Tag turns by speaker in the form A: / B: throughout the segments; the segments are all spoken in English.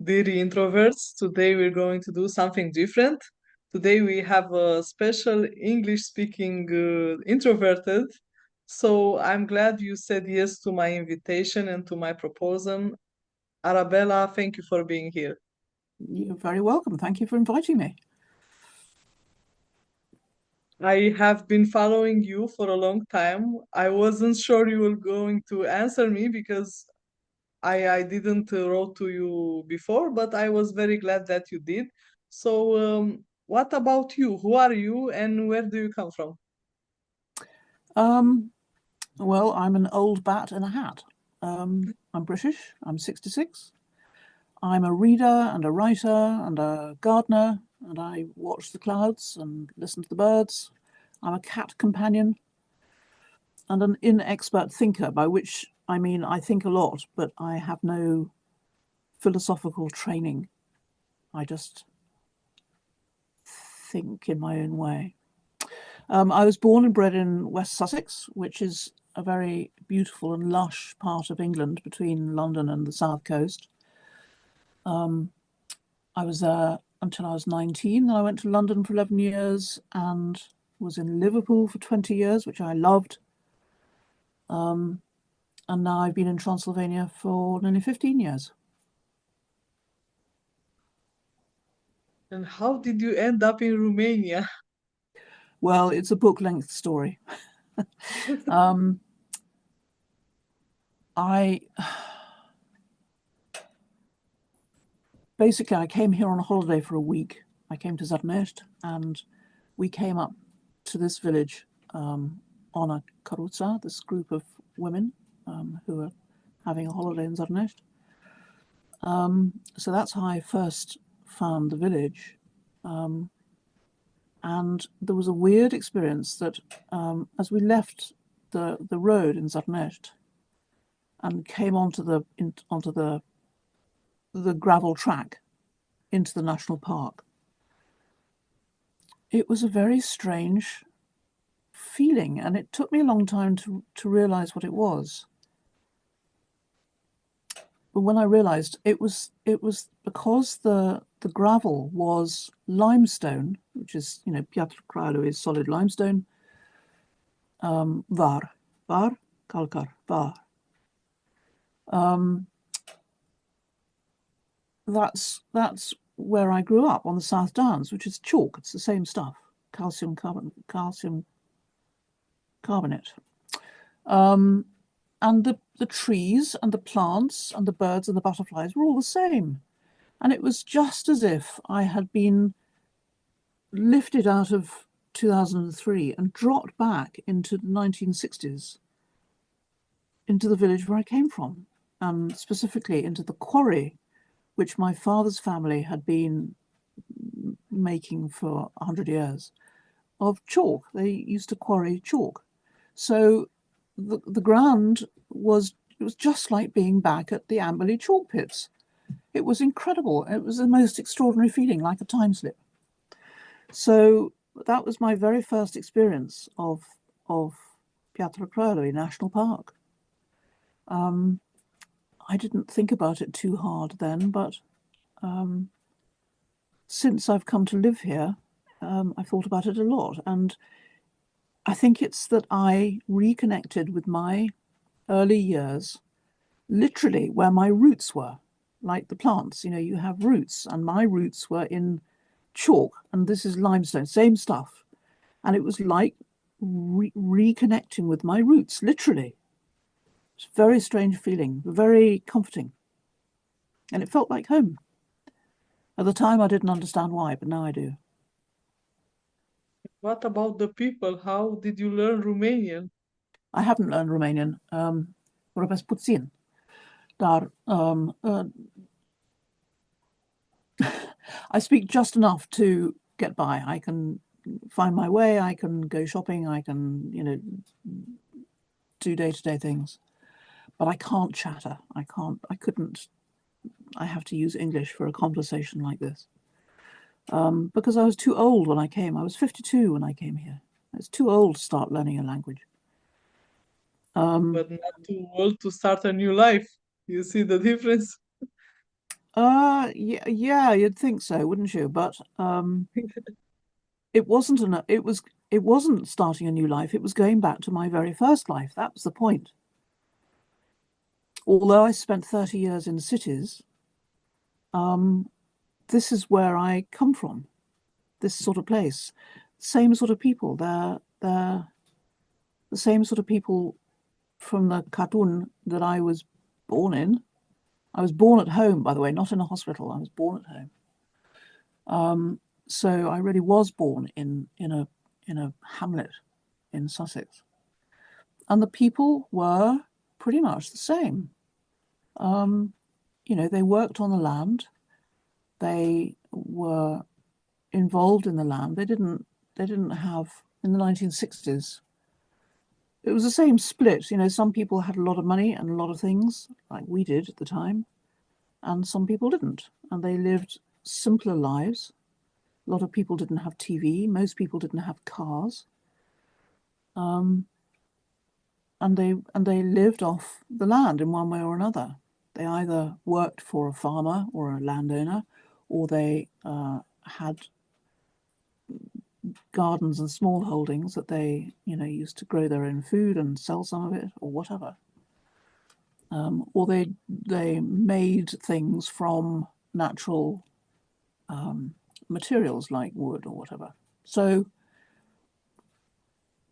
A: Dear introverts, today we're going to do something different. Today we have a special English speaking introverted. So I'm glad you said yes to my invitation and to my proposal. Arabella, thank you for being here.
B: You're very welcome. Thank you for inviting me.
A: I have been following you for a long time. I wasn't sure you were going to answer me because I didn't wrote to you before, but I was very glad that you did. So, what about you? Who are you and where do you come from?
B: Well, I'm an old bat in a hat. I'm British. I'm 66. I'm a reader and a writer and a gardener, and I watch the clouds and listen to the birds. I'm a cat companion and an inexpert thinker, by which I mean I think a lot, but I have no philosophical training. I just think in my own way. I was born and bred in West Sussex, which is a very beautiful and lush part of England between London and the south coast. I was there until I was 19. Then I went to London for 11 years and was in Liverpool for 20 years, which I loved. And now I've been in Transylvania for nearly 15 years.
A: And how did you end up in Romania?
B: Well, it's a book-length story. Basically, I came here on a holiday for a week. I came to Zărnești, and we came up to this village on a căruță, this group of women who were having a holiday in Zărnești. So that's how I first found the village. And there was a weird experience that as we left the road in Zărnești and came onto the gravel track into the national park, it was a very strange feeling, and it took me a long time to realize what it was. But when I realized it was because the gravel was limestone, which is, piatră craiului is solid limestone, var, calcar, var. That's where I grew up, on the South Downs, which is chalk. It's the same stuff, calcium carbonate. And the trees and the plants and the birds and the butterflies were all the same. And it was just as if I had been lifted out of 2003 and dropped back into the 1960s, into the village where I came from, and specifically into the quarry, which my father's family had been making for 100 years, of chalk. They used to quarry chalk. So the ground was just like being back at the Amberley chalk pits. It was incredible. It was the most extraordinary feeling, like a time slip. So that was my very first experience of Piatra Craiului National Park. I didn't think about it too hard then, but since I've come to live here, I thought about it a lot. And I think it's that I reconnected with my early years, literally where my roots were, like the plants. You have roots, and my roots were in chalk, and this is limestone, same stuff. And it was like reconnecting with my roots, literally. It's a very strange feeling, very comforting. And it felt like home. At the time, I didn't understand why, but now I do.
A: What about the people? How did you learn Romanian?
B: I haven't learned Romanian. Vorbesc puțin. Dar I speak just enough to get by. I can find my way. I can go shopping. I can, do day-to-day things. But I can't chatter. I couldn't. I have to use English for a conversation like this. Because I was too old when I came. I was 52 when I came here. I was too old to start learning a language.
A: But not too old to start a new life. You see the difference?
B: Yeah, you'd think so, wouldn't you? But it wasn't starting a new life. It was going back to my very first life. That was the point. Although I spent 30 years in cities, this is where I come from. This sort of place, same sort of people. They're the same sort of people from the cartoon that I was born in. I was born at home, by the way, not in a hospital. I was born at home. So I really was born in a hamlet in Sussex, and the people were pretty much the same. They worked on the land. They were involved in the land. They didn't have, in the 1960s, it was the same split. Some people had a lot of money and a lot of things, like we did at the time, and some people didn't, and they lived simpler lives. A lot of people didn't have TV. Most people didn't have cars, and they lived off the land in one way or another. They either worked for a farmer or a landowner, or they had gardens and small holdings that they used to grow their own food and sell some of it or whatever. Or they made things from natural materials like wood or whatever. So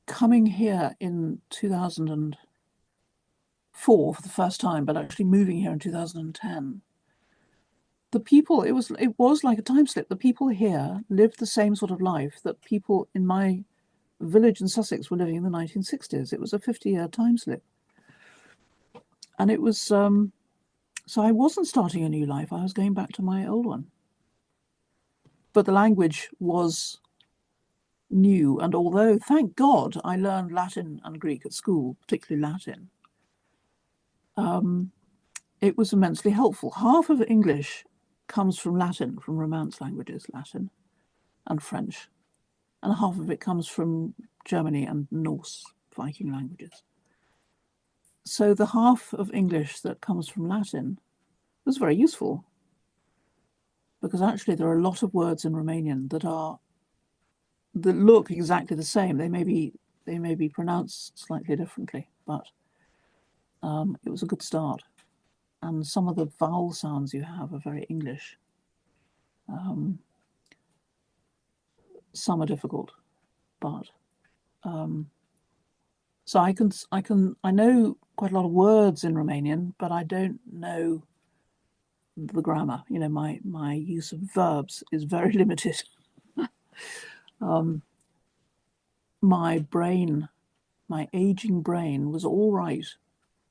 B: coming here in 2004 for the first time, but actually moving here in 2010, the people, it was like a time slip. The people here lived the same sort of life that people in my village in Sussex were living in the 1960s. It was a 50-year time slip. And it was, so I wasn't starting a new life. I was going back to my old one. But the language was new. And although, thank God, I learned Latin and Greek at school, particularly Latin, it was immensely helpful. Half of English comes from Latin, from Romance languages, Latin and French. And half of it comes from Germany and Norse, Viking languages. So the half of English that comes from Latin was very useful, because actually there are a lot of words in Romanian that look exactly the same. They may be pronounced slightly differently, but it was a good start. And some of the vowel sounds you have are very English. Some are difficult, but so I know quite a lot of words in Romanian, but I don't know the grammar. My use of verbs is very limited. My aging brain was all right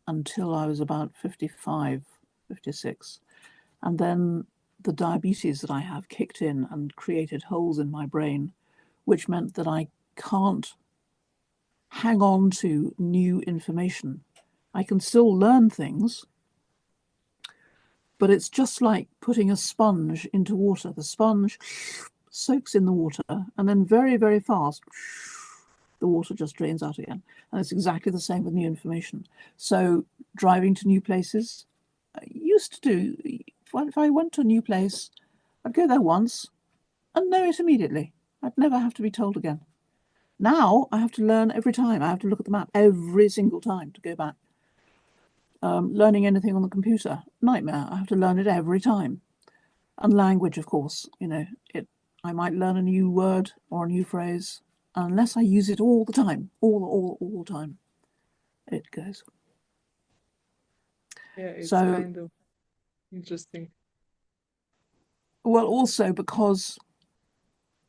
B: until I was about 55, 56. And then the diabetes that I have kicked in and created holes in my brain, which meant that I can't hang on to new information. I can still learn things, but it's just like putting a sponge into water. The sponge soaks in the water, and then very, very fast, the water just drains out again. And it's exactly the same with new information. So driving to new places, I used to do, if I went to a new place, I'd go there once and know it immediately. I'd never have to be told again. Now I have to learn every time. I have to look at the map every single time to go back. Learning anything on the computer, nightmare. I have to learn it every time. And language, of course, I might learn a new word or a new phrase, unless I use it all the time, all the time, it goes.
A: Yeah, it's kind of interesting.
B: Well, also because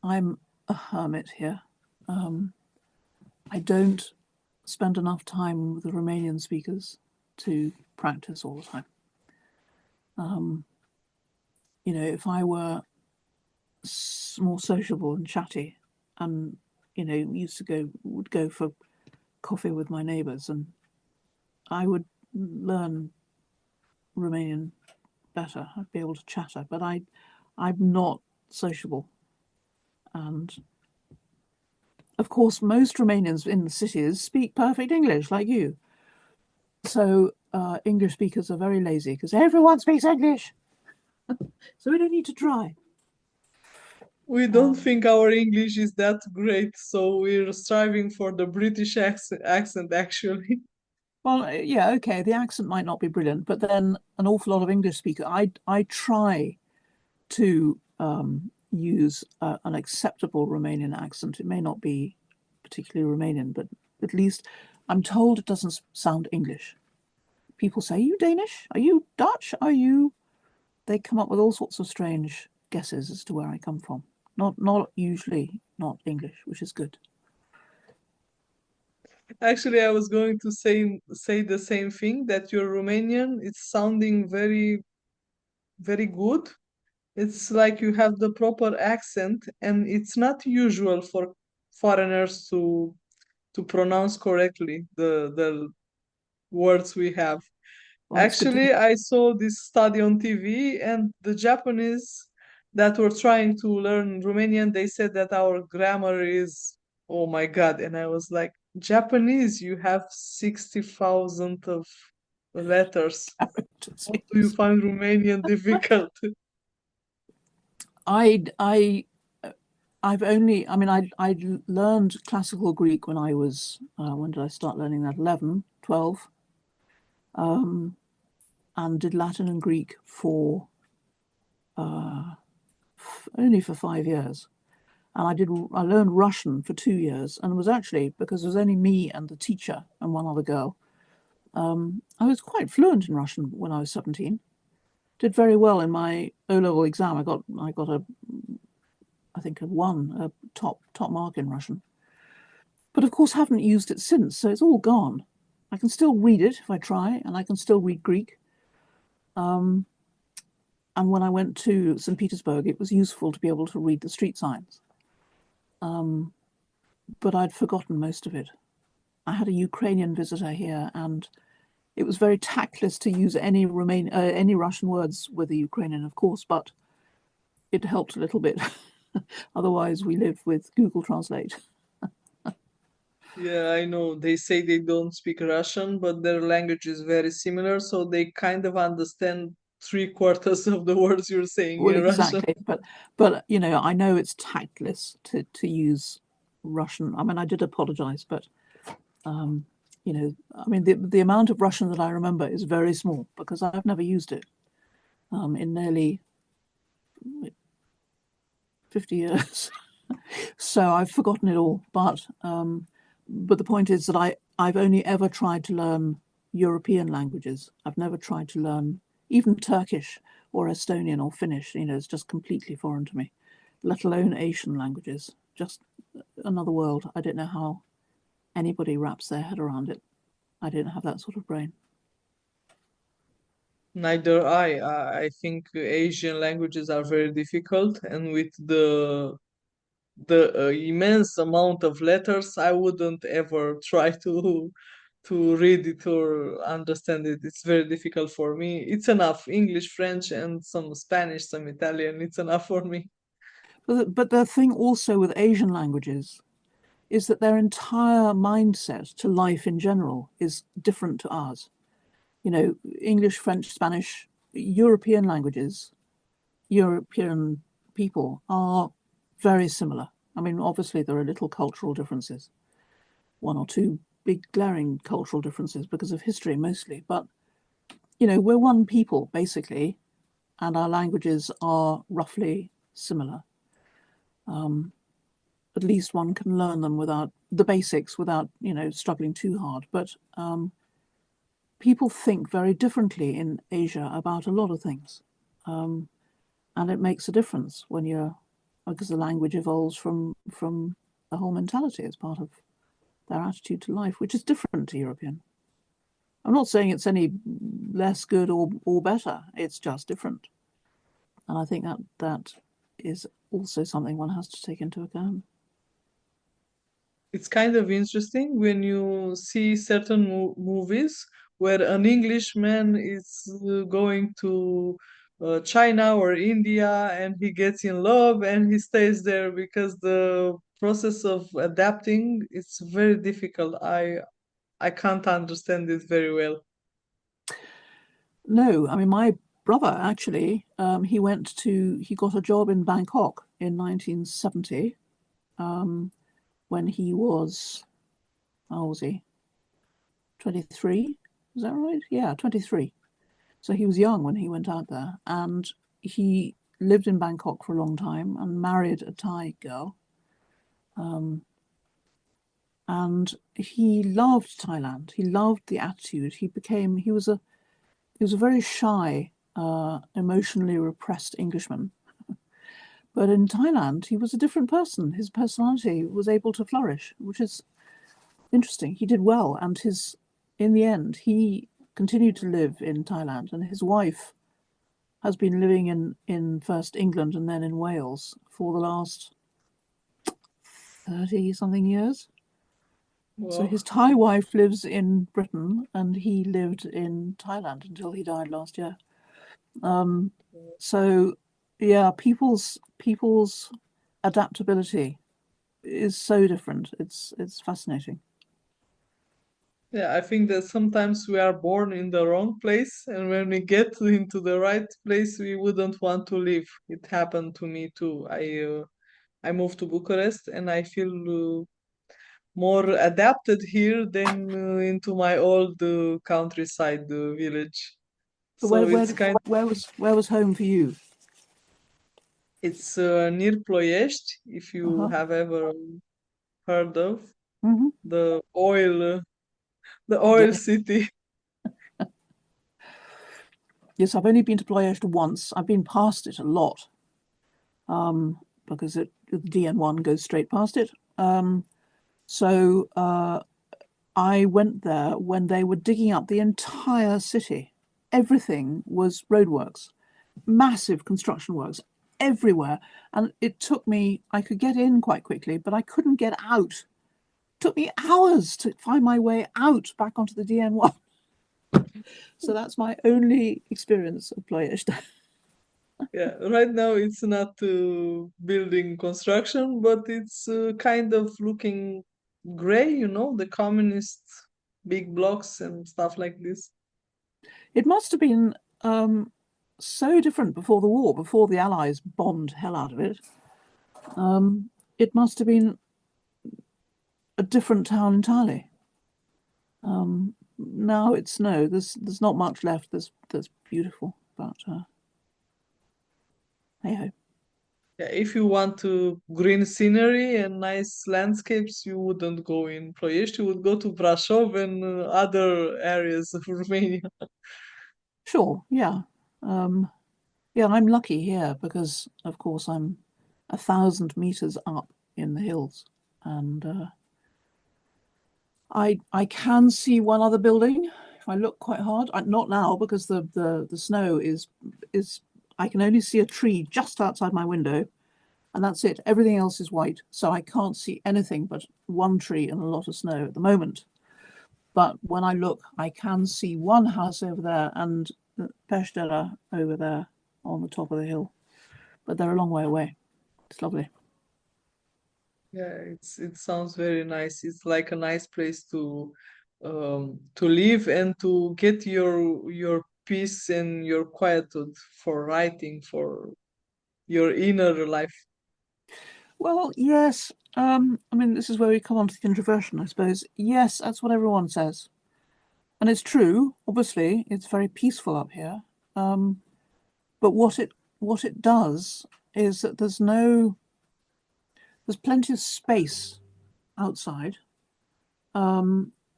B: I'm a hermit here, I don't spend enough time with the Romanian speakers to practice all the time. If I were more sociable and chatty, and would go for coffee with my neighbours, and I would learn Romanian better. I'd be able to chatter, but I'm not sociable. And of course, most Romanians in the cities speak perfect English, like you. So English speakers are very lazy because everyone speaks English. So we don't need to try.
A: We don't think our English is that great, so we're striving for the British accent actually.
B: Well, yeah, okay, the accent might not be brilliant, but then an awful lot of English speakers, I try to use an acceptable Romanian accent. It may not be particularly Romanian, but at least I'm told it doesn't sound English. People say, are you Danish? Are you Dutch? Are you... They come up with all sorts of strange guesses as to where I come from. Not usually not English, which is good.
A: Actually, I was going to say the same thing, that your Romanian, it's sounding very, very good. It's like you have the proper accent, and it's not usual for foreigners to pronounce correctly the words we have.
B: Well, it's good to
A: Actually, I saw this study on TV, and the Japanese that were trying to learn Romanian, they said that our grammar is, oh my God. And I was like, Japanese, you have 60,000 of letters. How do you find Romanian difficult?
B: I've only, I mean, I learned classical Greek when I was, when did I start learning that? 11, 12. And did Latin and Greek for only for 5 years. And I learned Russian for 2 years, and it was actually because it was only me and the teacher and one other girl. I was quite fluent in Russian when I was 17. Did very well in my O-level exam. I got I think a top mark in Russian. But of course haven't used it since, so it's all gone. I can still read it if I try, and I can still read Greek. And when I went to St. Petersburg, it was useful to be able to read the street signs. But I'd forgotten most of it. I had a Ukrainian visitor here, and it was very tactless to use any Russian words with the Ukrainian, of course, but it helped a little bit. Otherwise, we live with Google Translate.
A: Yeah, I know. They say they don't speak Russian, but their language is very similar, so they kind of understand 3/4 of the words you're saying
B: Well,
A: in Russian.
B: exactly. But you know, I know it's tactless to use Russian. I mean, I did apologize, but you know, I mean, the amount of Russian that I remember is very small because I've never used it in nearly 50 years. So I've forgotten it all. But the point is that I've only ever tried to learn European languages. I've never tried to learn even Turkish or Estonian or Finnish. You know, it's just completely foreign to me, let alone Asian languages. Just another world. I don't know how anybody wraps their head around it. I don't have that sort of brain.
A: Neither I. I think Asian languages are very difficult, and with the immense amount of letters, I wouldn't ever try to read it or understand it. It's very difficult for me. It's enough English, French, and some Spanish, some Italian. It's enough for me.
B: But the thing also with Asian languages is that their entire mindset to life in general is different to ours. You know, English, French, Spanish, European languages, European people are very similar. I mean, obviously there are little cultural differences, one or two big glaring cultural differences because of history mostly. But, you know, we're one people basically, and our languages are roughly similar. At least one can learn them without the basics, without, you know, struggling too hard. But people think very differently in Asia about a lot of things. And it makes a difference when because the language evolves from the whole mentality as part of their attitude to life, which is different to European. I'm not saying it's any less good or better. It's just different. And I think that is also something one has to take into account.
A: It's kind of interesting when you see certain movies where an Englishman is going to China or India, and he gets in love and he stays there because the process of adapting is very difficult. I can't understand it very well.
B: No, I mean, my brother, actually, he got a job in Bangkok in 1970 when he was, how old was he? 23? Is that right? Yeah, 23. So he was young when he went out there, and he lived in Bangkok for a long time and married a Thai girl. And he loved Thailand. He loved the attitude. He was a very shy, emotionally repressed Englishman. But in Thailand, he was a different person. His personality was able to flourish, which is interesting. He did well, and in the end, he continued to live in Thailand, and his wife has been living in first England and then in Wales for the last 30-something years.
A: Wow.
B: So his Thai wife lives in Britain, and he lived in Thailand until he died last year. So yeah, people's adaptability is so different. It's fascinating.
A: Yeah, I think that sometimes we are born in the wrong place, and when we get into the right place, we wouldn't want to leave. It happened to me too. I moved to Bucharest, and I feel more adapted here than into my old countryside village.
B: But
A: So it's
B: where was home for you?
A: it's near Ploiești, if you have ever heard of
B: Mm-hmm.
A: the oil city.
B: Yes, I've only been to Ploiești once. I've been past it a lot because the DN1 goes straight past it. So I went there when they were digging up the entire city. Everything was roadworks, massive construction works everywhere. And it took me, I could get in quite quickly, but I couldn't get out. It took me hours to find my way out back onto the DN1. So that's my only experience of Ploiești.
A: Yeah, right now it's not building construction, but it's kind of looking gray, the communist big blocks and stuff like this.
B: It must have been so different before the war, before the Allies bombed hell out of it. It must have been a different town entirely. Now it's no, there's not much left that's beautiful, but hey ho.
A: Yeah, if you want green scenery and nice landscapes, you wouldn't go in Ploiești, you would go to Brașov and other areas of Romania.
B: Sure, yeah. Yeah, I'm lucky here because, of course, I'm 1,000 meters up in the hills, and I can see one other building if I look quite hard. Not now because the snow is I can only see a tree just outside my window, and that's it. Everything else is white, so I can't see anything but one tree and a lot of snow at the moment. But when I look, I can see one house over there and Puterea over there on the top of the hill, but they're a long way away. It's lovely.
A: Yeah, it sounds very nice. It's like a nice place to live and to get your peace and your quietude for writing, for your inner life.
B: Well, yes. I mean, this is where we come on to the introversion, I suppose. Yes, that's what everyone says. And it's true, obviously, it's very peaceful up here. But what it does is that there's plenty of space outside.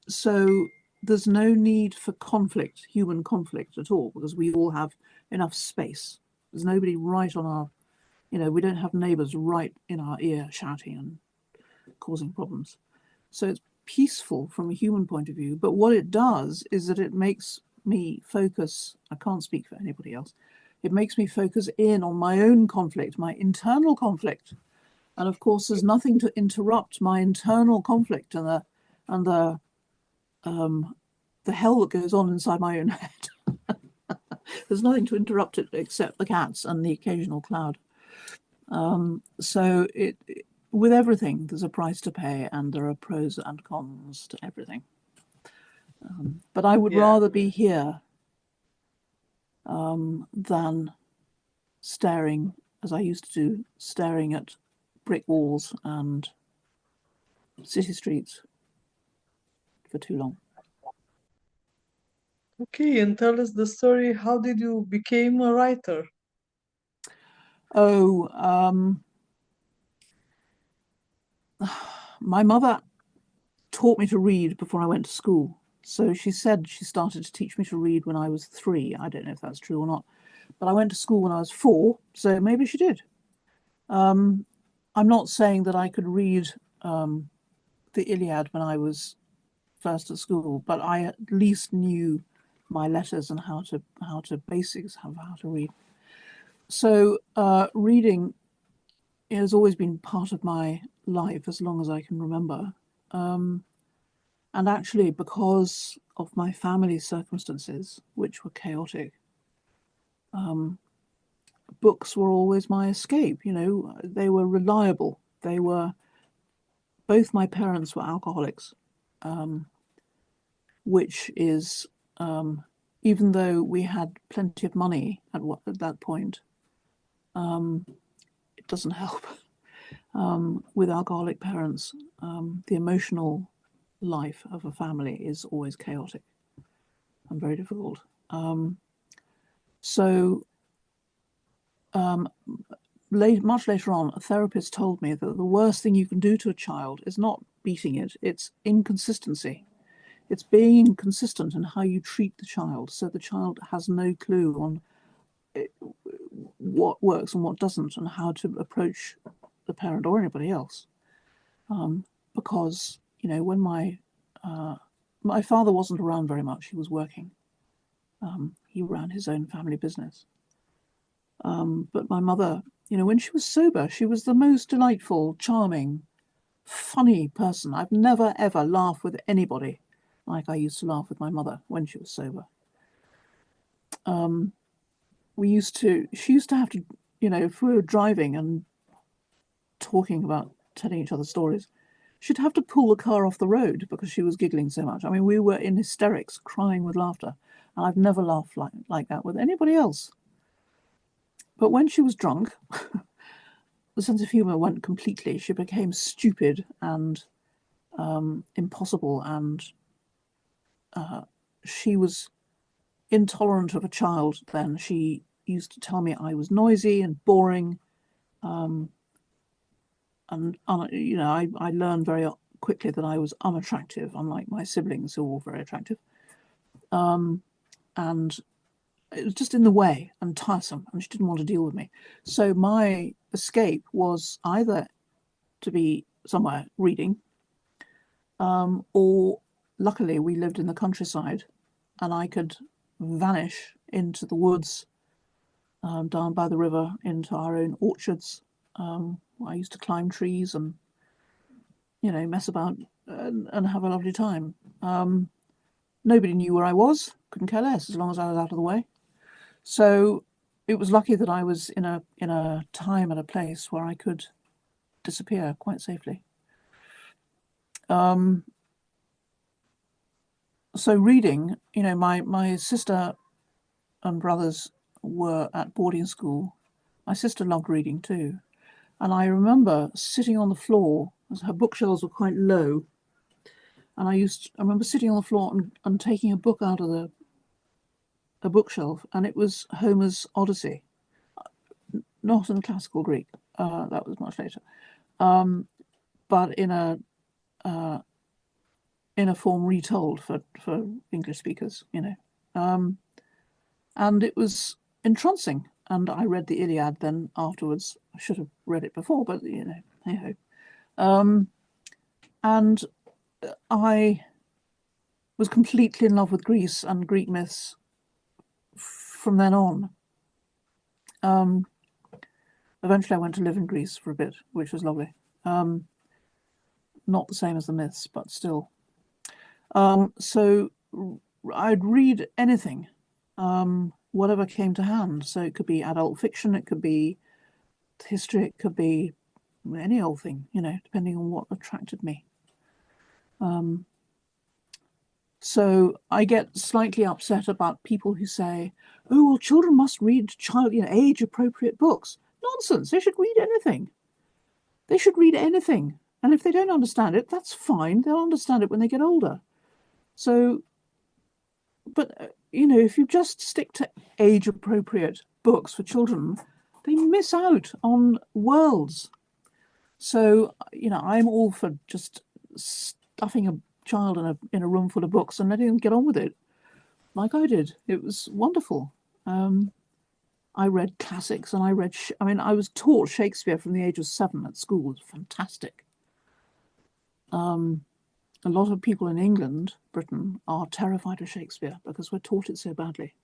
B: So there's no need for conflict, human conflict at all, because we all have enough space. There's nobody right on our, we don't have neighbors right in our ear shouting and causing problems. So it's peaceful from a human point of view. But what it does is that it makes me focus. I can't speak for anybody else. It makes me focus in on my own conflict, my internal conflict. And of course, there's nothing to interrupt my internal conflict and the hell that goes on inside my own head. There's nothing to interrupt it except the cats and the occasional cloud. So with everything, there's a price to pay, and there are pros and cons to everything. But I would rather be here than staring, as I used to do, staring at brick walls and city streets for too long.
A: Okay, and tell us the story. How did you become a writer?
B: Oh, my mother taught me to read before I went to school. So she said she started to teach me to read when I was 3. I don't know if that's true or not. But I went to school when I was 4, so maybe she did. I'm not saying that I could read the Iliad when I was first at school, but I at least knew my letters and how to basics of how to read. So reading has always been part of my life as long as I can remember. And actually, because of my family circumstances, which were chaotic, books were always my escape. You know, they were reliable. They were, both my parents were alcoholics, which is, even though we had plenty of money at that point, it doesn't help. With alcoholic parents, the emotional life of a family is always chaotic and very difficult. Much later on, a therapist told me that the worst thing you can do to a child is not beating it, it's inconsistency. It's being inconsistent in how you treat the child, so the child has no clue on what works and what doesn't, and how to approach the parent or anybody else. Because, you know, when my father wasn't around very much, he was working. He ran his own family business. But my mother, you know, when she was sober, she was the most delightful, charming, funny person. I've never, ever laughed with anybody like I used to laugh with my mother when she was sober. She used to have to, you know, if we were driving and talking about telling each other stories, she'd have to pull the car off the road because she was giggling so much. I mean, we were in hysterics, crying with laughter. And I've never laughed like that with anybody else. But when she was drunk, the sense of humor went completely. She became stupid and impossible, and she was intolerant of a child then. She used to tell me I was noisy and boring. And you know, I learned very quickly that I was unattractive, unlike my siblings who were all very attractive. And it was just in the way and tiresome, and she didn't want to deal with me. So my escape was either to be somewhere reading, or luckily we lived in the countryside, and I could vanish into the woods, down by the river, into our own orchards. I used to climb trees and, you know, mess about and have a lovely time. Nobody knew where I was, couldn't care less as long as I was out of the way. So it was lucky that I was in a time and a place where I could disappear quite safely. So reading, you know, my sister and brothers were at boarding school. My sister loved reading too. And I remember sitting on the floor, as her bookshelves were quite low. And I remember sitting on the floor and taking a book out of a bookshelf, and it was Homer's Odyssey, not in classical Greek. That was much later, but in a form retold for English speakers, you know, and it was entrancing. And I read the Iliad then afterwards. I should have read it before, but you know, hey ho. And I was completely in love with Greece and Greek myths from then on. Eventually I went to live in Greece for a bit, which was lovely. Not the same as the myths, but still. So I'd read anything, whatever came to hand. So it could be adult fiction, it could be history, it could be any old thing, you know, depending on what attracted me. So I get slightly upset about people who say, oh, well, children must read age-appropriate books. Nonsense. They should read anything. They should read anything. And if they don't understand it, that's fine. They'll understand it when they get older. So, but, if you just stick to age-appropriate books for children, they miss out on worlds. So, I'm all for just stuffing a child in a room full of books and letting them get on with it, like I did. It was wonderful. I read classics, and I was taught Shakespeare from the age of 7 at school. It was fantastic. A lot of people in England, Britain, are terrified of Shakespeare because we're taught it so badly.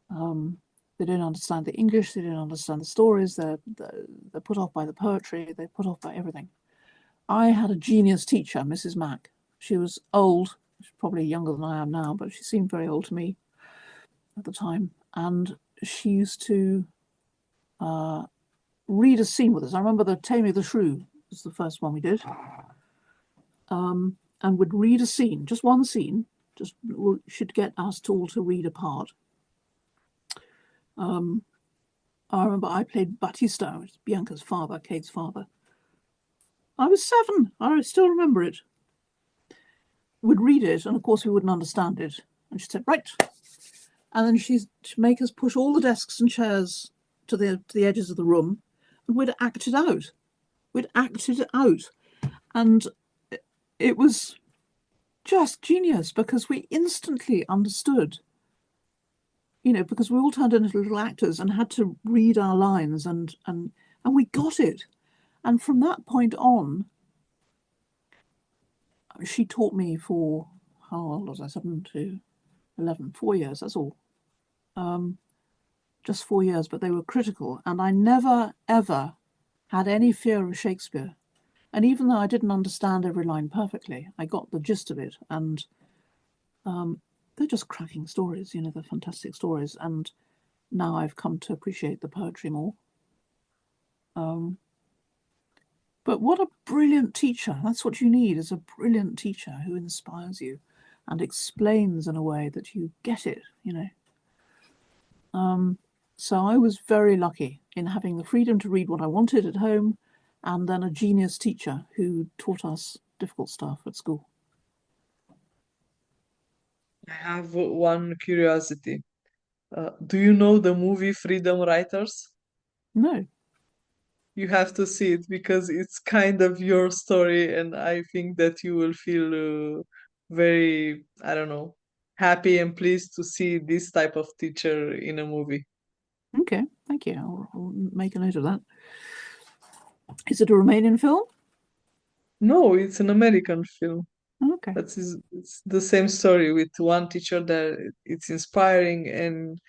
B: They don't understand the English, they don't understand the stories, they're put off by the poetry, they're put off by everything. I had a genius teacher, Mrs. Mack. She was old, she's probably younger than I am now, but she seemed very old to me at the time. And she used to read a scene with us. I remember the Taming of the Shrew was the first one we did. And would read a scene, just one scene, should get us all to read a part. I remember I played Batista, which is Bianca's father, Kate's father. I was 7. I still remember it. Would read it, and of course we wouldn't understand it. And she said, right. And then she'd make us push all the desks and chairs to the edges of the room, and we'd act it out. And it was just genius because we instantly understood, because we all turned into little actors and had to read our lines and we got it. And from that point on, she taught me for, how old was I, 7 to 11, 4 years, that's all. Just 4 years, but they were critical. And I never, ever had any fear of Shakespeare. And even though I didn't understand every line perfectly, I got the gist of it. And they're just cracking stories, they're fantastic stories. And now I've come to appreciate the poetry more. But what a brilliant teacher. That's what you need, is a brilliant teacher who inspires you and explains in a way that you get it, So I was very lucky in having the freedom to read what I wanted at home, and then a genius teacher who taught us difficult stuff at school.
A: I have one curiosity. Do you know the movie Freedom Writers?
B: No.
A: You have to see it because it's kind of your story, and I think that you will feel very, I don't know, happy and pleased to see this type of teacher in a movie.
B: Okay, thank you. I'll make a note of that. Is it a Romanian film?
A: No, it's an American film.
B: Okay.
A: But it's the same story with one teacher that it's inspiring, and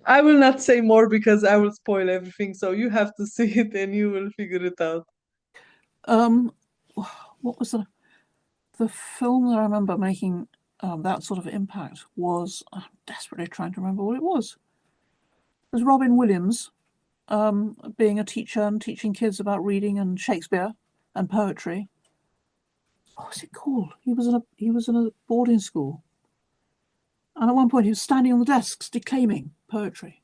A: I will not say more because I will spoil everything. So you have to see it and you will figure it out.
B: What was the film that I remember making that sort of impact was, I'm desperately trying to remember what it was. It was Robin Williams being a teacher and teaching kids about reading and Shakespeare and poetry. What was it called? He was in a boarding school, and at one point he was standing on the desks declaiming poetry.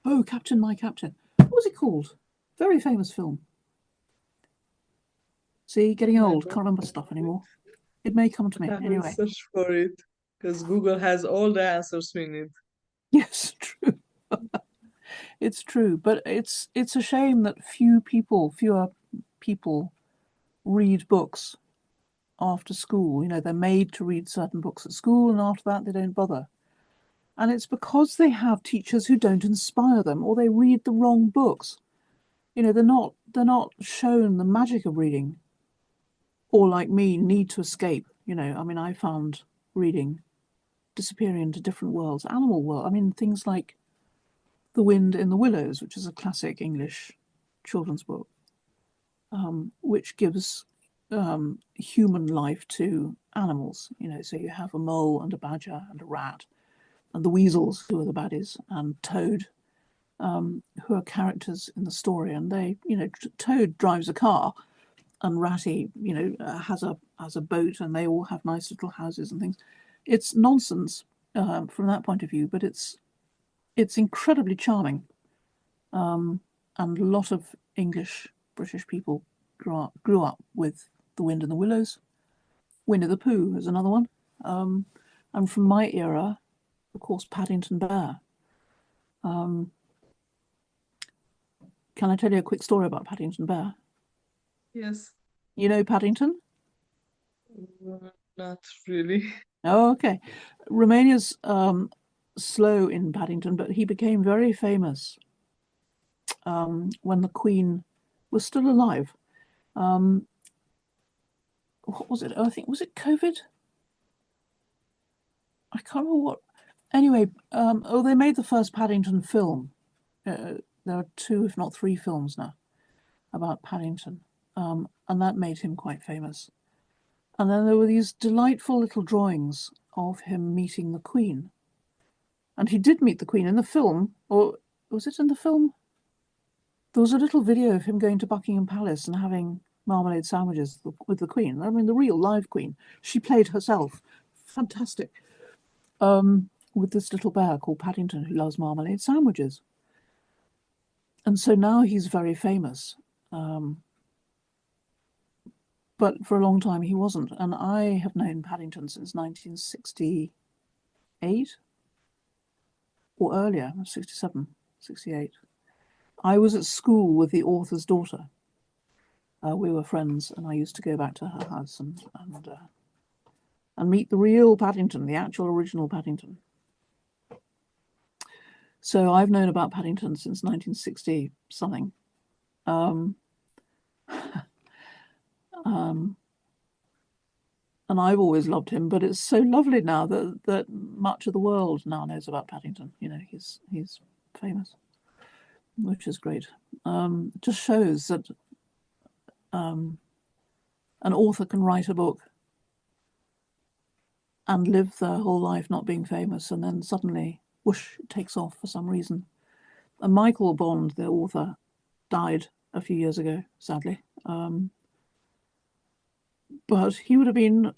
B: Oh, Captain, my Captain. What was it called? Very famous film. See, getting old, can't remember stuff anymore. It may come to me
A: I will
B: anyway.
A: search for it because Google has all the answers we need.
B: Yes, true. It's true, but it's a shame that fewer people read books after school. They're made to read certain books at school, and after that they don't bother. And it's because they have teachers who don't inspire them, or they read the wrong books. They're not shown the magic of reading, or like me, need to escape. I found reading disappearing into different worlds, animal world. Things like The Wind in the Willows, which is a classic English children's book, which gives human life to animals. So you have a mole and a badger and a rat, and the weasels, who are the baddies, and Toad, who are characters in the story. And they, Toad drives a car, and Ratty, has a boat, and they all have nice little houses and things. It's nonsense, from that point of view, but it's incredibly charming. And a lot of British people grew up with The Wind in the Willows. Winnie the Pooh is another one. And from my era, of course, Paddington Bear. Can I tell you a quick story about Paddington Bear?
A: Yes.
B: You know Paddington?
A: Not really.
B: Oh, okay. Romania's slow in Paddington, but he became very famous when the Queen was still alive. What was it? I think, was it COVID? I can't remember what. Anyway, they made the first Paddington film. There are 2, if not 3 films now about Paddington. And that made him quite famous. And then there were these delightful little drawings of him meeting the Queen. And he did meet the Queen in the film, or was it in the film? There was a little video of him going to Buckingham Palace and having marmalade sandwiches with the Queen. I mean, the real live Queen. She played herself. Fantastic. With this little bear called Paddington who loves marmalade sandwiches. And so now he's very famous. But for a long time he wasn't. And I have known Paddington since 1968 or earlier, 67, 68. I was at school with the author's daughter. We were friends, and I used to go back to her house and meet the real Paddington, the actual original Paddington. So I've known about Paddington since 1960 something. And I've always loved him, but it's so lovely now that much of the world now knows about Paddington. You know, he's famous, which is great. Just shows that an author can write a book and live their whole life not being famous, and then suddenly, whoosh, it takes off for some reason. And Michael Bond, the author, died a few years ago, sadly. But he would have been,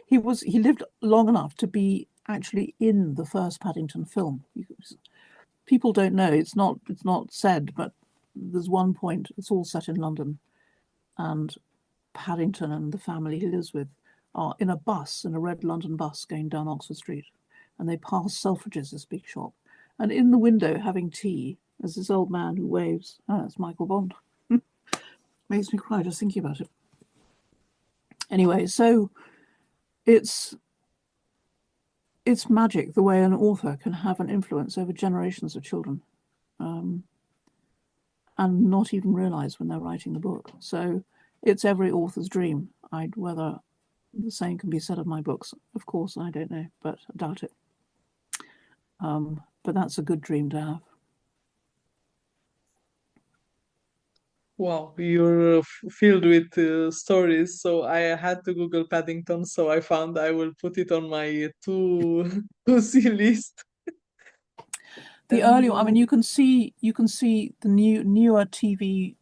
B: he lived long enough to be actually in the first Paddington film. People don't know, it's not said, but there's one point, it's all set in London, and Paddington and the family he lives with are in a red London bus going down Oxford Street, and they pass Selfridges, this big shop, and in the window having tea there's this old man who waves. It's Michael Bond. Makes me cry just thinking about it. Anyway, so it's magic the way an author can have an influence over generations of children, and not even realize when they're writing the book. So it's every author's dream. Whether the same can be said of my books, of course, I don't know, but I doubt it. But that's a good dream to have.
A: Wow, you're filled with stories. So I had to Google Paddington, so I found I will put it on my to see list.
B: The early, I mean, you can see the newer TV,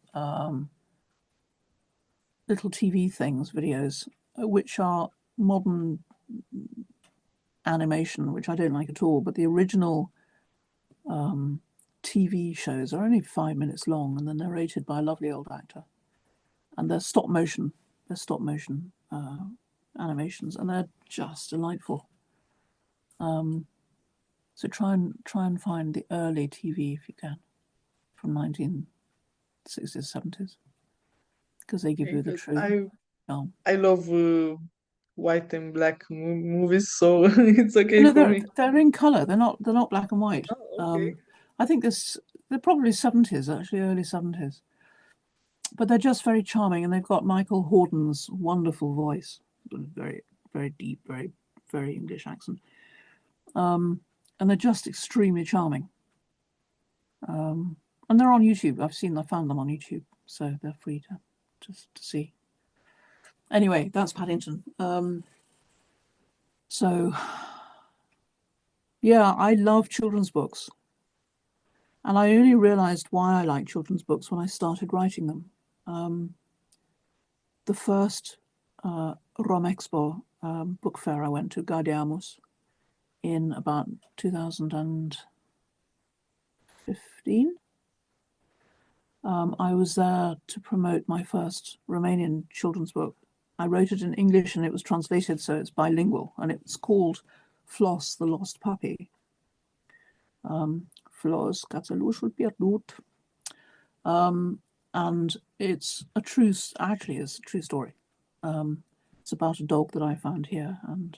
B: little TV things, videos, which are modern animation, which I don't like at all. But the original TV shows are only 5 minutes long, and they're narrated by a lovely old actor, and they're stop motion animations, and they're just delightful. So try and find the early TV if you can, from 1960s, 70s, because they give you the truth.
A: I love white and black movies, so it's okay for me.
B: They're in color. They're not black and white.
A: Oh, okay.
B: I think they're probably 70s, actually, early 70s. But they're just very charming, and they've got Michael Hordern's wonderful voice, very, very deep, very, very English accent. And they're just extremely charming. And they're on YouTube. I found them on YouTube, so they're free to see. Anyway, that's Paddington. So, yeah, I love children's books. And I only realized why I like children's books when I started writing them. The first Romexpo book fair I went to, Gaudeamus, in about 2015. I was there to promote my first Romanian children's book. I wrote it in English and it was translated, so it's bilingual, and it's called Floss, the Lost Puppy. Floss, cățelușul pierdut. And it's a true story. It's about a dog that I found here, and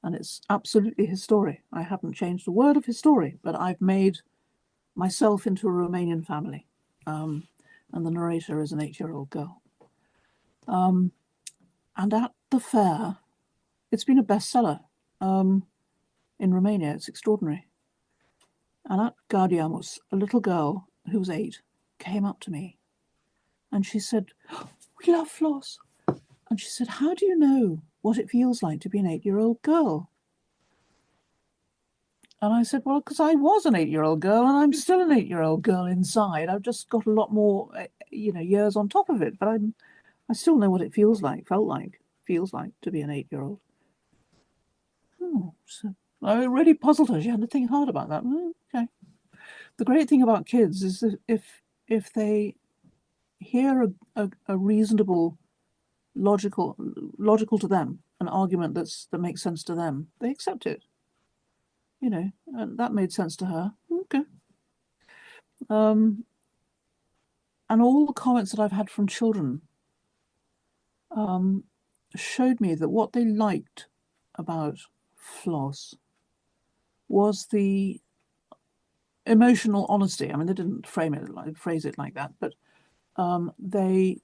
B: it's absolutely his story. I haven't changed a word of his story, but I've made myself into a Romanian family. And the narrator is an 8-year-old girl. And at the fair, it's been a bestseller in Romania. It's extraordinary. And at Gaudiamus, a little girl who was 8 came up to me and she said, "We love Floss." And she said, "How do you know what it feels like to be an 8-year-old girl?" And I said, "Well, because I was an 8-year-old girl and I'm still an 8-year-old girl inside. I've just got a lot more, years on top of it. But I still know what it feels like to be an 8-year-old. Oh, so I really puzzled her. She had to think hard about that. Okay. The great thing about kids is that if they hear a reasonable, logical to them, an argument that makes sense to them, they accept it. And that made sense to her. Okay. And all the comments that I've had from children showed me that what they liked about Floss was the emotional honesty. I mean, they didn't phrase it like that, but they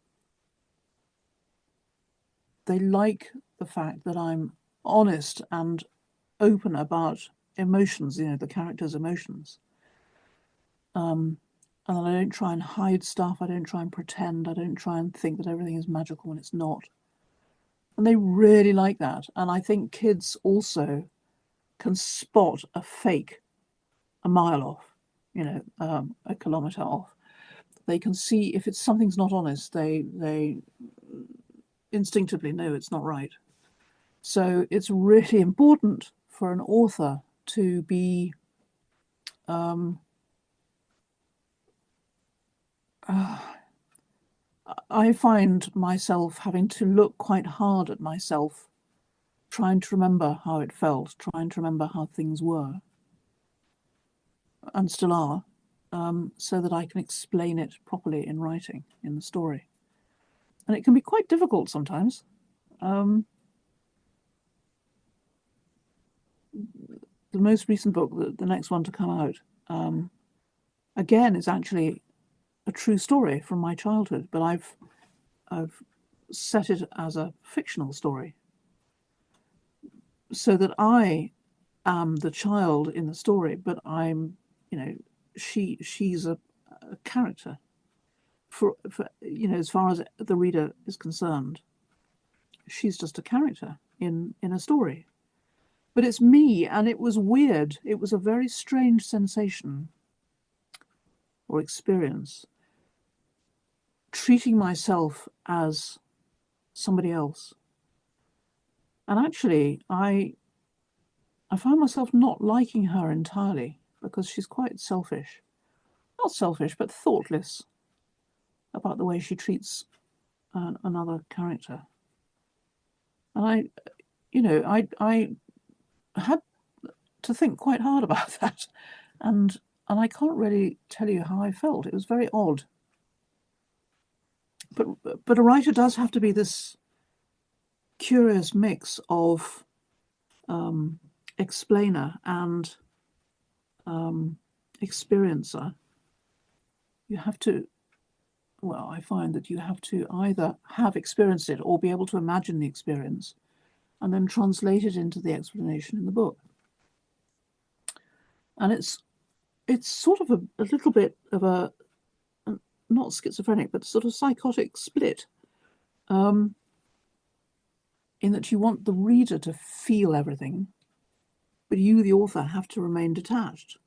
B: like the fact that I'm honest and open about emotions, the character's emotions. And that I don't try and hide stuff. I don't try and pretend. I don't try and think that everything is magical when it's not. And they really like that. And I think kids also can spot a fake a mile off, a kilometer off. They can see if something's not honest, they instinctively know it's not right. So it's really important for an author to be I find myself having to look quite hard at myself, trying to remember how it felt, trying to remember how things were and still are, so that I can explain it properly in writing, in the story. And it can be quite difficult sometimes. The most recent book, the next one to come out, again, is actually a true story from my childhood, but I've set it as a fictional story so that I am the child in the story, but I'm, she's a character for as far as the reader is concerned. She's just a character in a story, but it's me. And it was weird. It was a very strange sensation or experience, treating myself as somebody else. And actually, I found myself not liking her entirely, because she's quite selfish. Not selfish, but thoughtless about the way she treats another character. And I had to think quite hard about that. And I can't really tell you how I felt. It was very odd. But a writer does have to be this curious mix of explainer and experiencer. You have to, I find that you have to either have experienced it or be able to imagine the experience and then translate it into the explanation in the book. And it's sort of a little bit of a, not schizophrenic, but sort of psychotic split, in that you want the reader to feel everything, but you, the author, have to remain detached.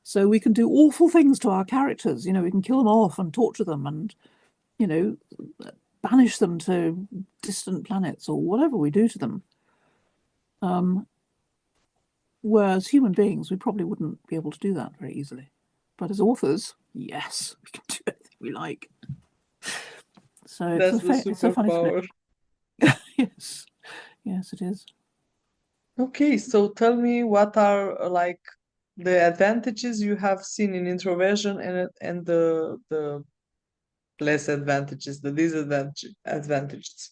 B: So we can do awful things to our characters. We can kill them off and torture them and, banish them to distant planets or whatever we do to them. Whereas human beings, we probably wouldn't be able to do that very easily. But as authors, yes, we can do anything we like. So it's a funny flip. Yes, yes, it is.
A: Okay, so tell me what are like the advantages you have seen in introversion and the less advantages, the disadvantages.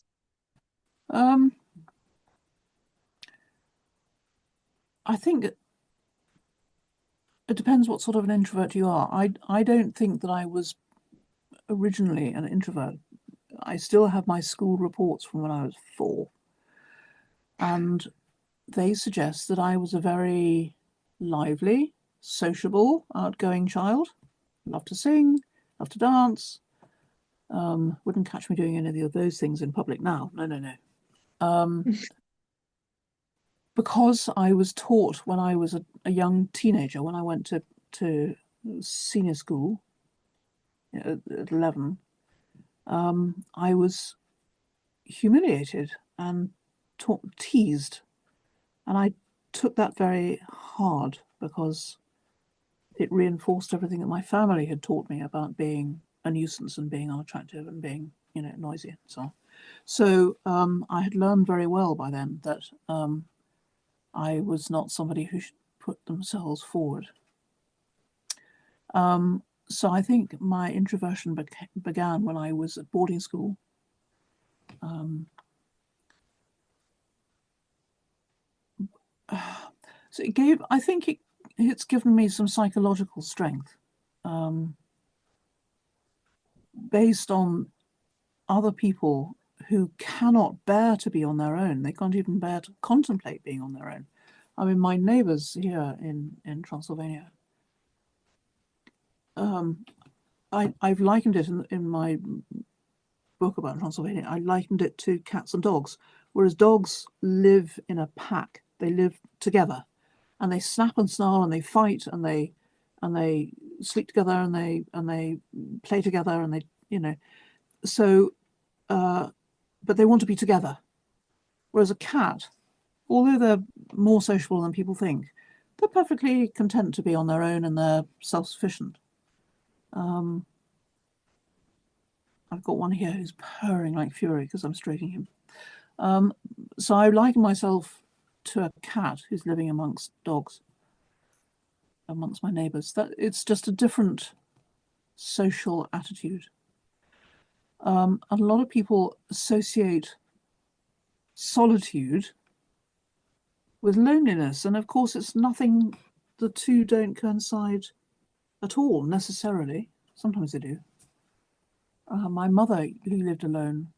B: I think it depends what sort of an introvert you are. I don't think that I was originally an introvert. I still have my school reports from when I was 4. And they suggest that I was a very lively, sociable, outgoing child. Loved to sing, loved to dance. Wouldn't catch me doing any of those things in public now. No. Because I was taught when I was a young teenager, when I went to senior school at 11, I was humiliated and teased. And I took that very hard because it reinforced everything that my family had taught me about being a nuisance and being unattractive and being, noisy and so on. So I had learned very well by then that I was not somebody who should put themselves forward. So I think my introversion began when I was at boarding school. So it's given me some psychological strength based on other people who cannot bear to be on their own. They can't even bear to contemplate being on their own. I mean, my neighbours here in Transylvania, I've likened it in my book about Transylvania, I likened it to cats and dogs. Whereas dogs live in a pack, they live together, and they snap and snarl and they fight and they sleep together and they play together and they so but they want to be together. Whereas a cat, although they're more sociable than people think, they're perfectly content to be on their own and they're self-sufficient. I've got one here who's purring like fury because I'm stroking him. So I liken myself to a cat who's living amongst dogs, amongst my neighbours. That it's just a different social attitude. A lot of people associate solitude with loneliness, and of course it's nothing. The two don't coincide at all necessarily. Sometimes they do. My mother, who lived alone,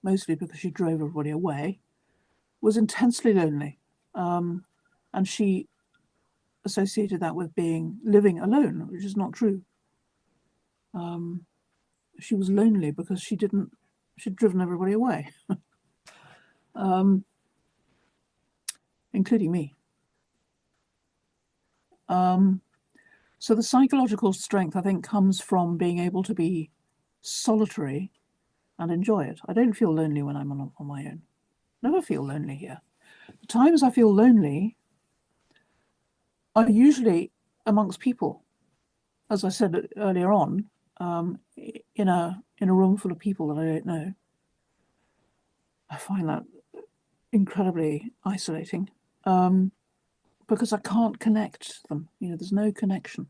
B: mostly because she drove everybody away, was intensely lonely, and she associated that with living alone, which is not true. She was lonely because she'd driven everybody away, including me. So the psychological strength, I think, comes from being able to be solitary and enjoy it. I don't feel lonely when I'm on my own. Never feel lonely here. The times I feel lonely are usually amongst people. As I said earlier on, in a room full of people that I don't know. I find that incredibly isolating because I can't connect them. There's no connection.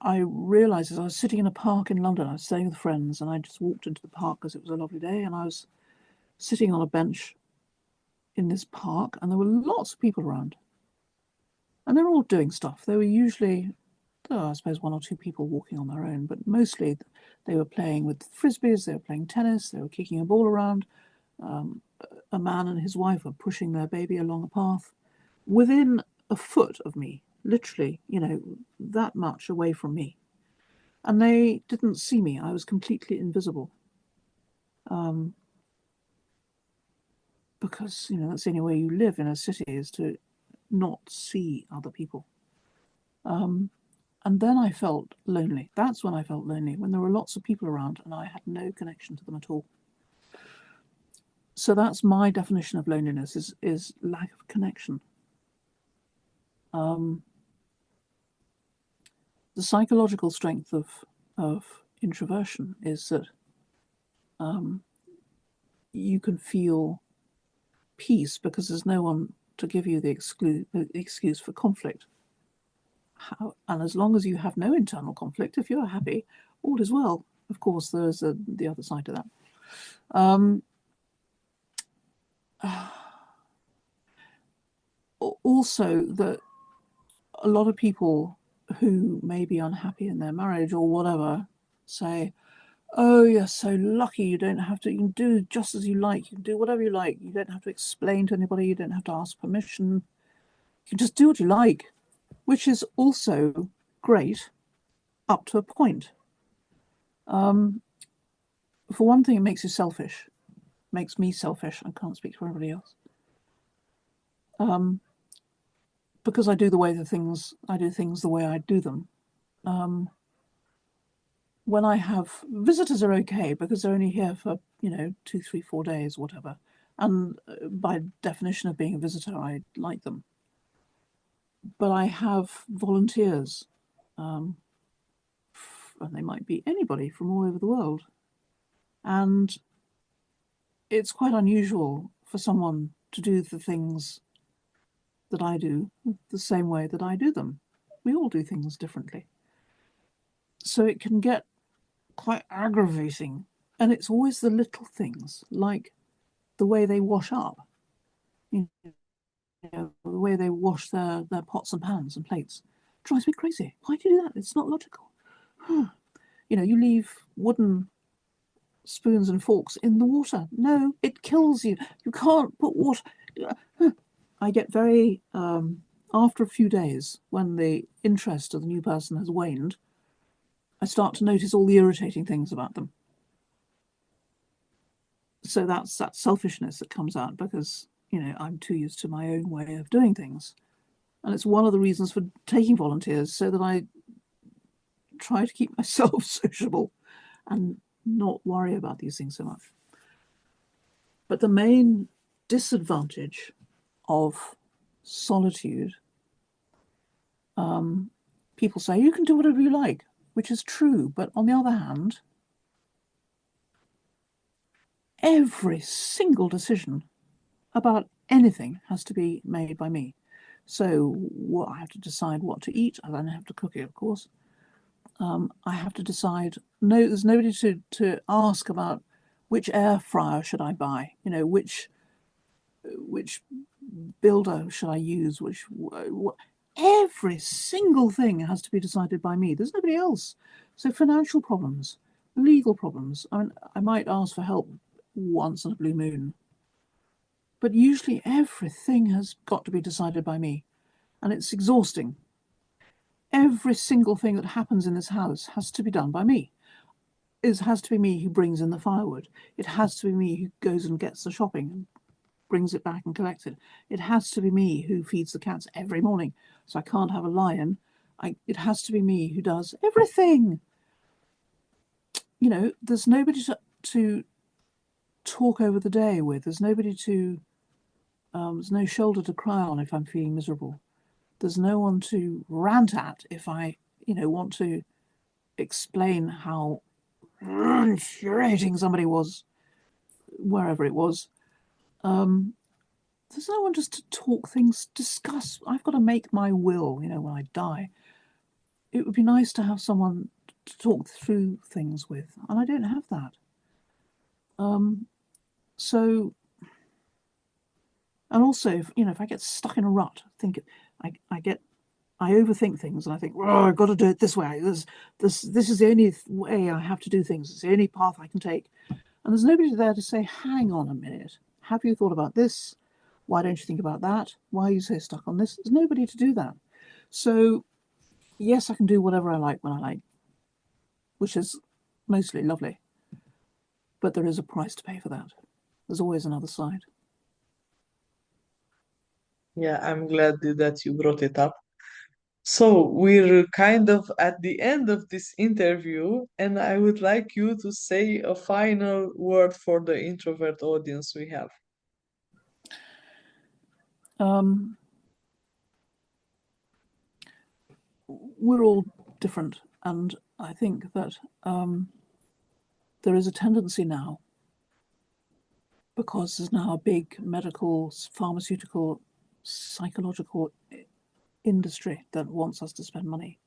B: I realised as I was sitting in a park in London, I was staying with friends, and I just walked into the park because it was a lovely day, and I was sitting on a bench in this park, and there were lots of people around. And they were all doing stuff. They were usually, I suppose, 1 or 2 people walking on their own, but mostly they were playing with frisbees, they were playing tennis, they were kicking a ball around. A man and his wife were pushing their baby along a path within a foot of me, literally, that much away from me. And they didn't see me. I was completely invisible. Because, that's the only way you live in a city, is to not see other people. And then I felt lonely. That's when I felt lonely, when there were lots of people around and I had no connection to them at all. So that's my definition of loneliness, is lack of connection. The psychological strength of introversion is that you can feel peace because there's no one to give you the excuse for conflict. And as long as you have no internal conflict, if you're happy, all is well. Of course, there's the other side to that. Also, that a lot of people who may be unhappy in their marriage or whatever say, oh, you're so lucky, you don't have to, you can do just as you like, you can do whatever you like, you don't have to explain to anybody, you don't have to ask permission, you can just do what you like, which is also great up to a point. For one thing, it makes you selfish, makes me selfish. I can't speak for everybody else. Because I do things the way I do them. When I have visitors are okay because they're only here for 2, 3, 4 days, whatever, and by definition of being a visitor, I like them. But I have volunteers, and they might be anybody from all over the world, and it's quite unusual for someone to do the things that I do the same way that I do them. We all do things differently. So it can get quite aggravating. And it's always the little things, like the way they wash up, the way they wash their pots and pans and plates. It drives me crazy. Why do you do that? It's not logical. You leave wooden spoons and forks in the water. No, it kills you. You can't put water. I get very, after a few days, when the interest of the new person has waned, I start to notice all the irritating things about them. So that's that selfishness that comes out because, I'm too used to my own way of doing things. And it's one of the reasons for taking volunteers, so that I try to keep myself sociable and not worry about these things so much. But the main disadvantage of solitude, people say you can do whatever you like, which is true. But on the other hand, every single decision about anything has to be made by me. So I have to decide what to eat. I then have to cook it, of course. I have to decide. No, there's nobody to ask about which air fryer should I buy. Which builder should I use? Every single thing has to be decided by me. There's nobody else. So financial problems, legal problems. I might ask for help once in a blue moon, but usually everything has got to be decided by me, and it's exhausting. Every single thing that happens in this house has to be done by me. It has to be me who brings in the firewood. It has to be me who goes and gets the shopping and brings it back and collects it. It has to be me who feeds the cats every morning, so I can't have a lion. It has to be me who does everything. There's nobody to talk over the day with. There's nobody to, there's no shoulder to cry on if I'm feeling miserable. There's no one to rant at if I, want to explain how infuriating somebody was, wherever it was. There's no one just to talk things, discuss. I've got to make my will, when I die. It would be nice to have someone to talk through things with, and I don't have that. So, and also, if I get stuck in a rut, I overthink things, and I think, oh, I've got to do it this way. This is the only way I have to do things. It's the only path I can take. And there's nobody there to say, hang on a minute. Have you thought about this? Why don't you think about that? Why are you so stuck on this? There's nobody to do that. So, yes, I can do whatever I like when I like, which is mostly lovely. But there is a price to pay for that. There's always another side.
A: Yeah, I'm glad that you brought it up. So we're kind of at the end of this interview, and I would like you to say a final word for the introvert audience we have.
B: We're all different, and I think that there is a tendency now, because there's now a big medical, pharmaceutical, psychological industry that wants us to spend money.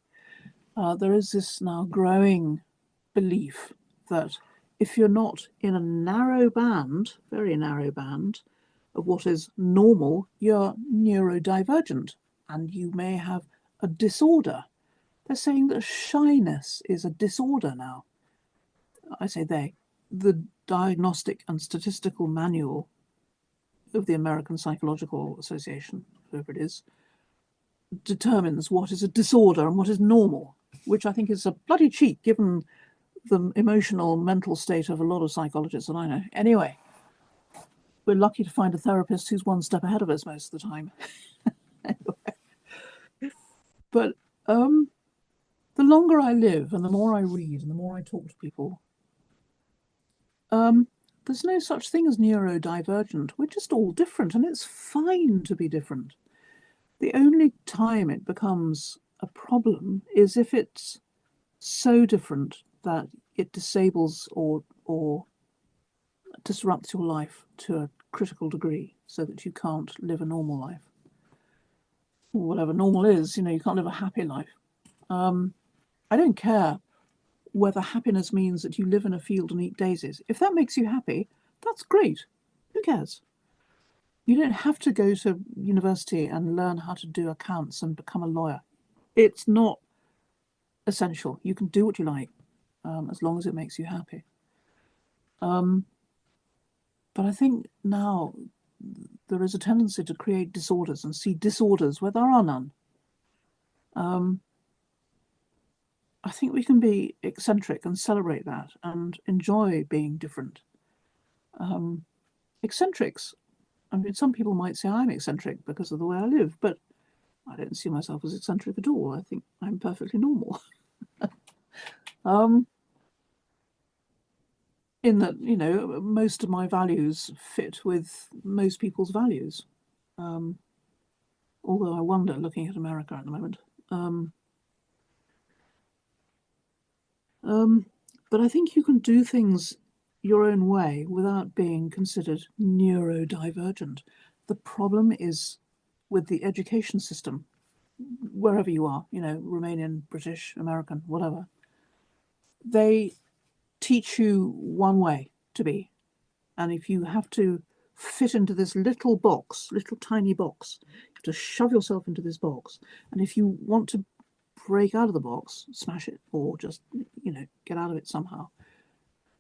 B: There is this now growing belief that if you're not in a narrow band, very narrow band, of what is normal, you're neurodivergent and you may have a disorder. They're saying that shyness is a disorder now. I say they. The Diagnostic and Statistical Manual of the American Psychological Association, whoever it is, determines what is a disorder and what is normal, which I think is a bloody cheat given the emotional, mental state of a lot of psychologists that I know. Anyway, we're lucky to find a therapist who's one step ahead of us most of the time. Anyway. But the longer I live and the more I read and the more I talk to people, there's no such thing as neurodivergent. We're just all different, and it's fine to be different. The only time it becomes a problem is if it's so different that it disables or disrupts your life to a critical degree so that you can't live a normal life. Or whatever normal is, you can't live a happy life. I don't care whether happiness means that you live in a field and eat daisies. If that makes you happy, that's great. Who cares? You don't have to go to university and learn how to do accounts and become a lawyer. It's not essential. You can do what you like, as long as it makes you happy. But I think now there is a tendency to create disorders and see disorders where there are none. I think we can be eccentric and celebrate that and enjoy being different. Eccentrics, I mean, some people might say I'm eccentric because of the way I live, but I don't see myself as eccentric at all. I think I'm perfectly normal. In that, most of my values fit with most people's values. Although I wonder, looking at America at the moment. But I think you can do things your own way without being considered neurodivergent. The problem is with the education system, wherever you are, Romanian, British, American, whatever. They teach you one way to be. And if you have to fit into this little tiny box, you have to shove yourself into this box. And if you want to break out of the box, smash it, or just, get out of it somehow,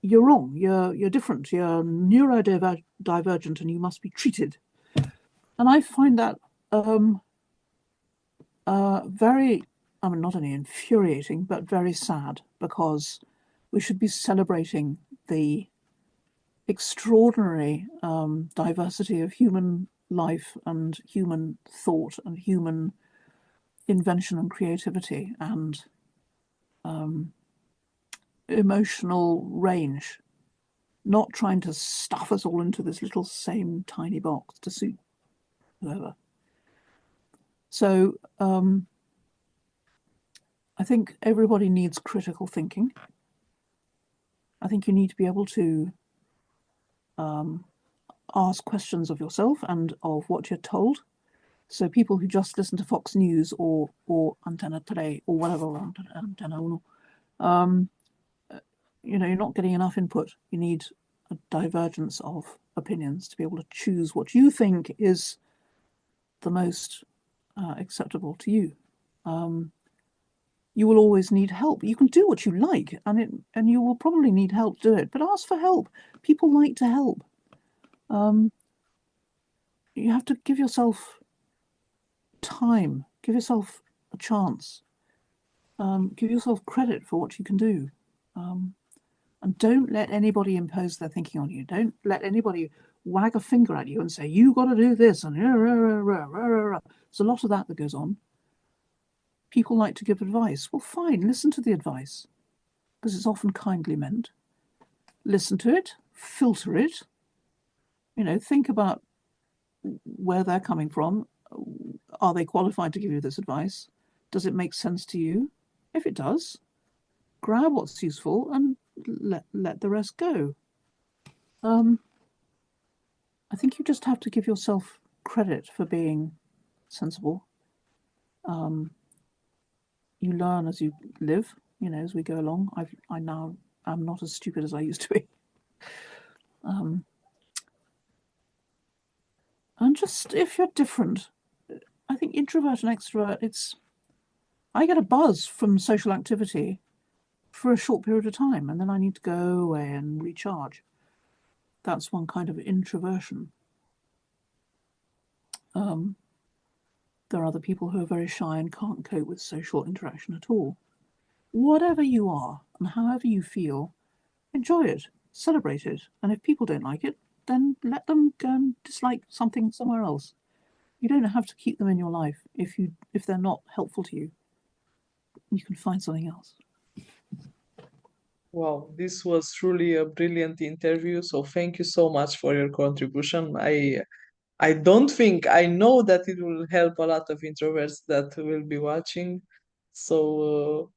B: you're wrong. You're different. You're neurodivergent and you must be treated. And I find that very, not only infuriating, but very sad, because we should be celebrating the extraordinary diversity of human life and human thought and human invention and creativity and emotional range, not trying to stuff us all into this little same tiny box to suit whoever. So I think everybody needs critical thinking. I think you need to be able to ask questions of yourself and of what you're told. So people who just listen to Fox News or Antena 3 or whatever, Antena 1, you're not getting enough input. You need a divergence of opinions to be able to choose what you think is the most acceptable to you. You will always need help. You can do what you like, and you will probably need help to do it, but ask for help. People like to help. You have to give yourself time, give yourself a chance, give yourself credit for what you can do. And don't let anybody impose their thinking on you. Don't let anybody wag a finger at you and say, you got to do this. And there's a lot of that goes on. people like to give advice. Well, fine, listen to the advice, because it's often kindly meant. Listen to it, filter it, think about where they're coming from. Are they qualified to give you this advice? Does it make sense to you? If it does, grab what's useful and let the rest go. I think you just have to give yourself credit for being sensible. You learn as you live, as we go along. I now am not as stupid as I used to be. And just, if you're different, I think introvert and extrovert, I get a buzz from social activity for a short period of time, and then I need to go away and recharge. That's one kind of introversion. There are other people who are very shy and can't cope with social interaction at all. Whatever you are and however you feel, enjoy it, celebrate it. And if people don't like it, then let them go and dislike something somewhere else. You don't have to keep them in your life. If they're not helpful to you, you can find something else.
A: Wow, this was truly a brilliant interview. So thank you so much for your contribution. I don't think, I know that it will help a lot of introverts that will be watching. So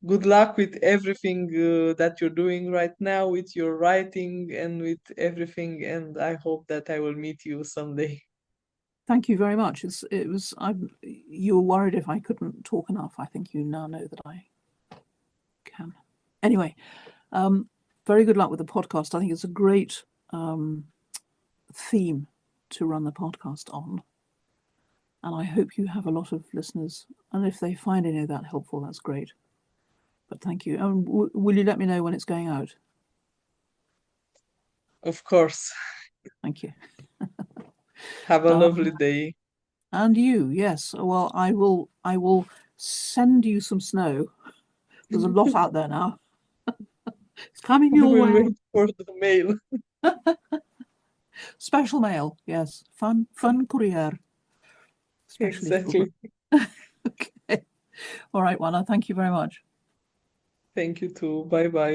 A: good luck with everything that you're doing right now, with your writing and with everything. And I hope that I will meet you someday.
B: Thank you very much. You were worried if I couldn't talk enough. I think you now know that I can. Anyway, very good luck with the podcast. I think it's a great theme to run the podcast on. And I hope you have a lot of listeners. And if they find any of that helpful, that's great. But thank you. Will you let me know when it's going out?
A: Of course.
B: Thank you.
A: Have a lovely day.
B: And you, yes. Well, I will send you some snow. There's a lot out there now. It's coming your way.
A: Wait for the mail.
B: Special mail, yes. Fun courier.
A: Exactly.
B: Okay. All right, Juana. Thank you very much.
A: Thank you too. Bye bye.